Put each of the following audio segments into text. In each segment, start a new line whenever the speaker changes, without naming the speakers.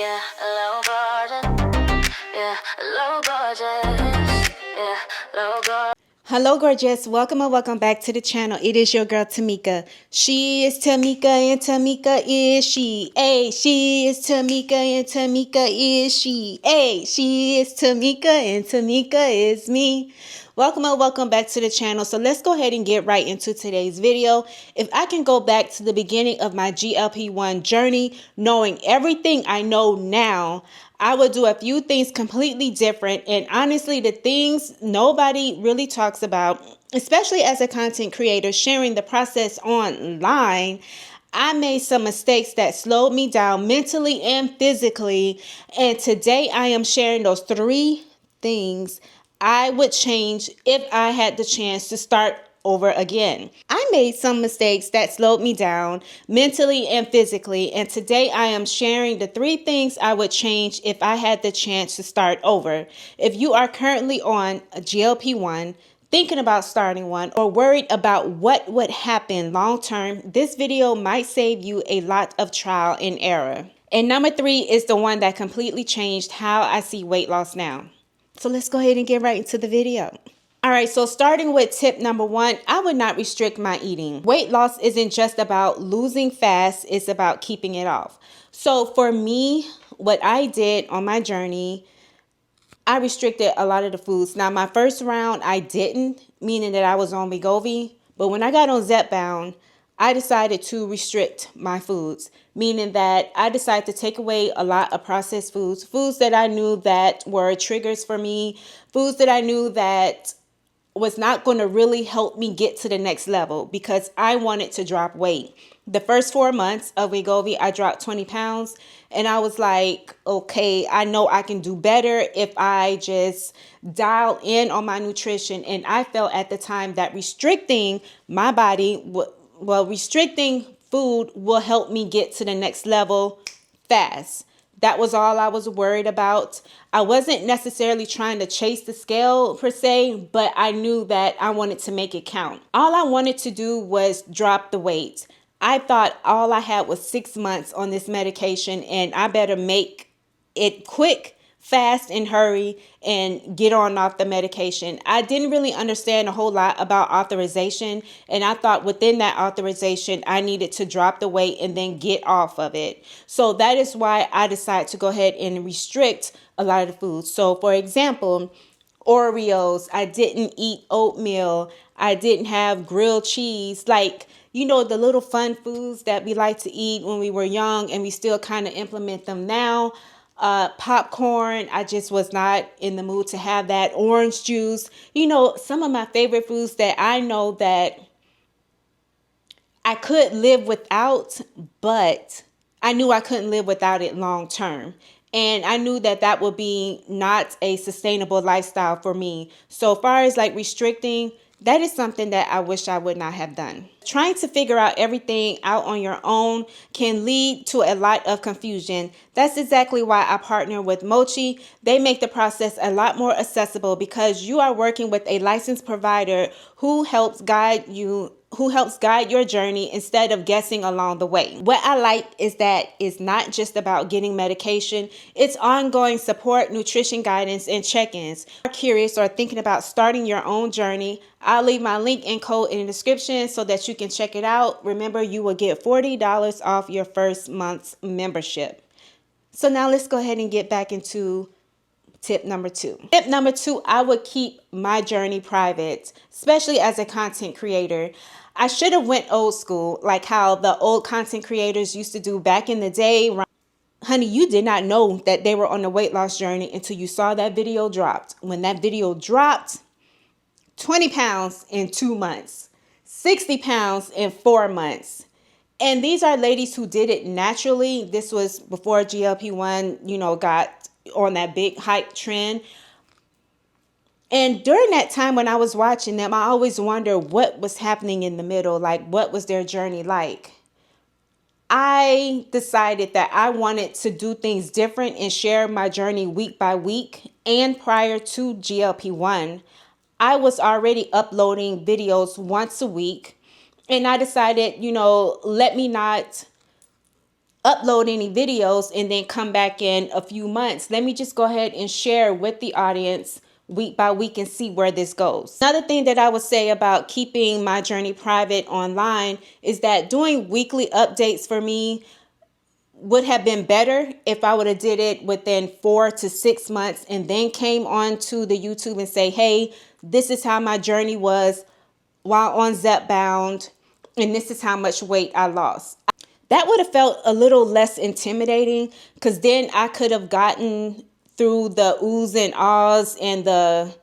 Yeah, low garden. Yeah, low gorgeous. Yeah, low gorgeous. Hello gorgeous, welcome and welcome back to the channel. It is your girl Tamika. She is Tamika and Tamika is she. Ay, she is Tamika and Tamika is she. Ay, she is Tamika and Tamika is me. Welcome and welcome back to the channel. So let's go ahead and get right into today's video. If I can go back to the beginning of my GLP-1 journey, knowing everything I know now, I would do a few things completely different. And honestly, the things nobody really talks about, especially as a content creator sharing the process online, I made some mistakes that slowed me down mentally and physically. And today I am sharing those 3 things I would change if I had the chance to start over again. I made some mistakes that slowed me down mentally and physically, and today I am sharing the 3 things I would change if I had the chance to start over. If you are currently on a GLP-1, thinking about starting one, or worried about what would happen long term, this video might save you a lot of trial and error. And number 3 is the one that completely changed how I see weight loss now. So let's go ahead and get right into the video. All right, so starting with tip number 1, I would not restrict my eating. Weight loss isn't just about losing fast, it's about keeping it off. So for me, what I did on my journey, I restricted a lot of the foods. Now, my first round, I didn't, meaning that I was on Wegovy. But when I got on Zepbound, I decided to restrict my foods, meaning that I decided to take away a lot of processed foods, foods that I knew that were triggers for me, foods that I knew that was not going to really help me get to the next level because I wanted to drop weight. The first 4 months of Wegovy, I dropped 20 pounds and I was like, okay, I know I can do better if I just dial in on my nutrition. And I felt at the time that restricting my body, restricting food will help me get to the next level fast. That was all I was worried about. I wasn't necessarily trying to chase the scale per se, but I knew that I wanted to make it count. All I wanted to do was drop the weight. I thought all I had was 6 months on this medication and I better make it quick, fast, and hurry and get on off the medication. I didn't really understand a whole lot about authorization, and I thought within that authorization I needed to drop the weight and then get off of it. So that is why I decided to go ahead and restrict a lot of the foods. So for example, Oreos, I didn't eat oatmeal, I didn't have grilled cheese, like, you know, the little fun foods that we like to eat when we were young and we still kind of implement them now. Popcorn, I just was not in the mood to have that. Orange juice, you know, some of my favorite foods that I know that I could live without, but I knew I couldn't live without it long term. And I knew that that would be not a sustainable lifestyle for me. So far as like restricting, that is something that I wish I would not have done. Trying to figure out everything out on your own can lead to a lot of confusion. That's exactly why I partner with Mochi. They make the process a lot more accessible because you are working with a licensed provider who helps guide your journey instead of guessing along the way. What I like is that it's not just about getting medication, it's ongoing support, nutrition guidance, and check-ins. If you're curious or thinking about starting your own journey, I'll leave my link and code in the description so that you can check it out. Remember, you will get $40 off your first month's membership. So now let's go ahead and get back into tip number 2. Tip number 2, I would keep my journey private, especially as a content creator. I should have went old school, like how the old content creators used to do back in the day. Honey, you did not know that they were on a weight loss journey until you saw that video dropped. When that video dropped, 20 pounds in 2 months, 60 pounds in 4 months. And these are ladies who did it naturally. This was before GLP-1, you know, got on that big hype trend. And during that time when I was watching them, I always wondered what was happening in the middle, like what was their journey like? I decided that I wanted to do things different and share my journey week by week. And prior to GLP-1, I was already uploading videos once a week. And I decided, you know, let me not upload any videos and then come back in a few months. Let me just go ahead and share with the audience week by week and see where this goes. Another thing that I would say about keeping my journey private online is that doing weekly updates for me would have been better if I would have did it within 4 to 6 months and then came on to the YouTube and say, hey, this is how my journey was while on Zepbound, and this is how much weight I lost. That would have felt a little less intimidating, because then I could have gotten through the oohs and ahs and the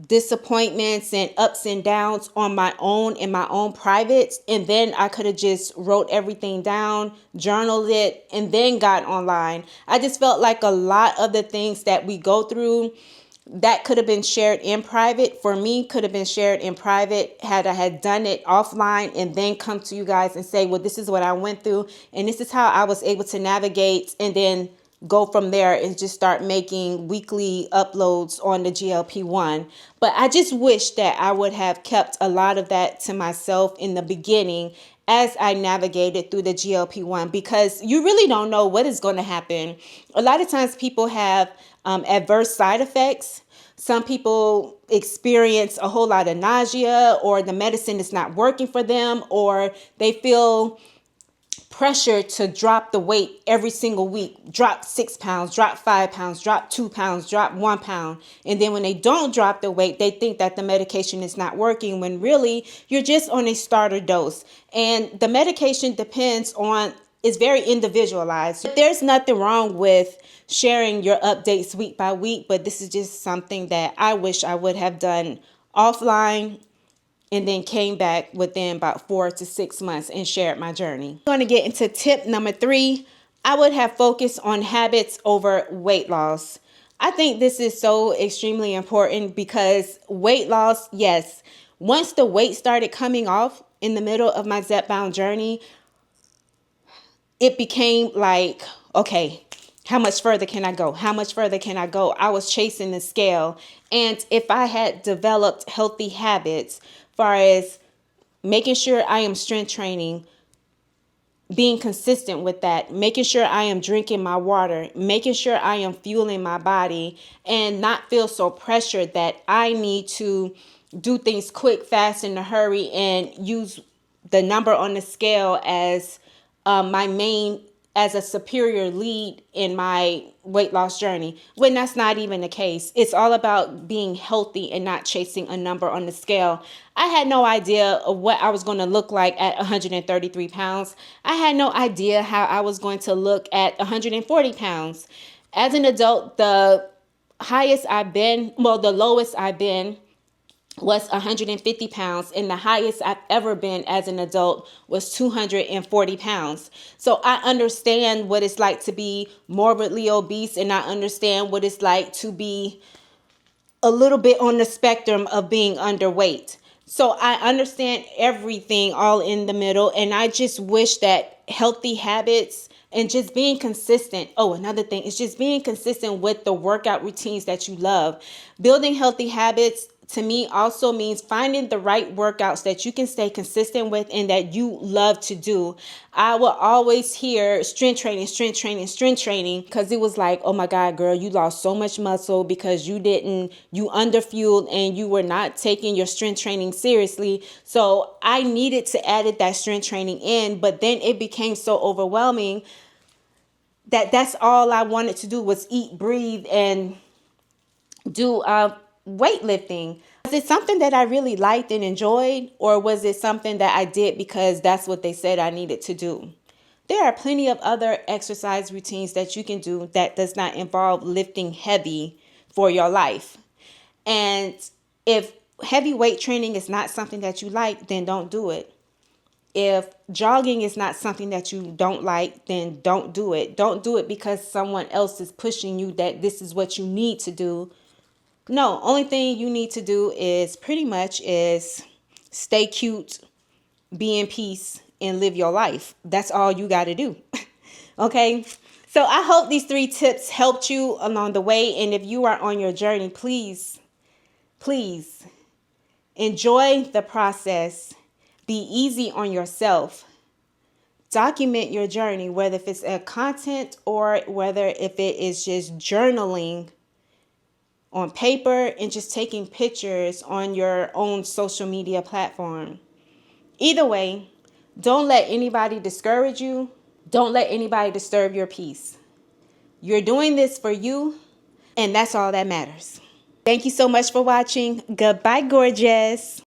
disappointments and ups and downs on my own in my own private, and then I could have just wrote everything down, journaled it, and then got online. I just felt like a lot of the things that we go through that could have been shared in private, for me, could have been shared in private had I had done it offline and then come to you guys and say, well, this is what I went through and this is how I was able to navigate, and then go from there and just start making weekly uploads on the GLP-1. But I just wish that I would have kept a lot of that to myself in the beginning as I navigated through the GLP-1, because you really don't know what is going to happen. A lot of times people have adverse side effects. Some people experience a whole lot of nausea, or the medicine is not working for them, or they feel pressure to drop the weight every single week. Drop 6 pounds, drop 5 pounds, drop 2 pounds, drop 1 pound. And then when they don't drop the weight, they think that the medication is not working, when really you're just on a starter dose. And the medication depends on, is very individualized. There's nothing wrong with sharing your updates week by week, but this is just something that I wish I would have done offline and then came back within about 4 to 6 months and shared my journey. I'm going to get into tip number 3. I would have focused on habits over weight loss. I think this is so extremely important, because weight loss, yes, once the weight started coming off in the middle of my Zepbound journey, it became like, okay, how much further can I go? How much further can I go? I was chasing the scale. And if I had developed healthy habits, far as making sure I am strength training, being consistent with that, making sure I am drinking my water, making sure I am fueling my body, and not feel so pressured that I need to do things quick, fast, in a hurry, and use the number on the scale as my main, as a superior lead in my weight loss journey, when that's not even the case. It's all about being healthy and not chasing a number on the scale. I had no idea of what I was going to look like at 133 pounds. I had no idea how I was going to look at 140 pounds. As an adult, the highest I've been, well, the lowest I've been was 150 pounds, and the highest I've ever been as an adult was 240 pounds. So I understand what it's like to be morbidly obese, and I understand what it's like to be a little bit on the spectrum of being underweight. So I understand everything all in the middle, and I just wish that healthy habits and just being consistent. Oh, another thing is just being consistent with the workout routines that you love. Building healthy habits to me also means finding the right workouts that you can stay consistent with and that you love to do. I will always hear strength training, strength training, strength training, because it was like, oh my God, girl, you lost so much muscle because you underfueled and you were not taking your strength training seriously. So I needed to add that strength training in, but then it became so overwhelming that that's all I wanted to do was eat, breathe, and do weightlifting. Was it something that I really liked and enjoyed, or was it something that I did because that's what they said I needed to do? There are plenty of other exercise routines that you can do that does not involve lifting heavy for your life. And if heavy weight training is not something that you like, then don't do it. If jogging is not something that you don't like, then don't do it. Don't do it because someone else is pushing you that this is what you need to do. No, only thing you need to do is pretty much is stay cute, be in peace, and live your life. That's all you got to do. Okay? So I hope these 3 tips helped you along the way. And if you are on your journey, please enjoy the process. Be easy on yourself. document your journey, whether if it's a content or whether if it is just journaling on paper and just taking pictures on your own social media platform. Either way, don't let anybody discourage you. Don't let anybody disturb your peace. You're doing this for you, and that's all that matters. Thank you so much for watching. Goodbye, gorgeous.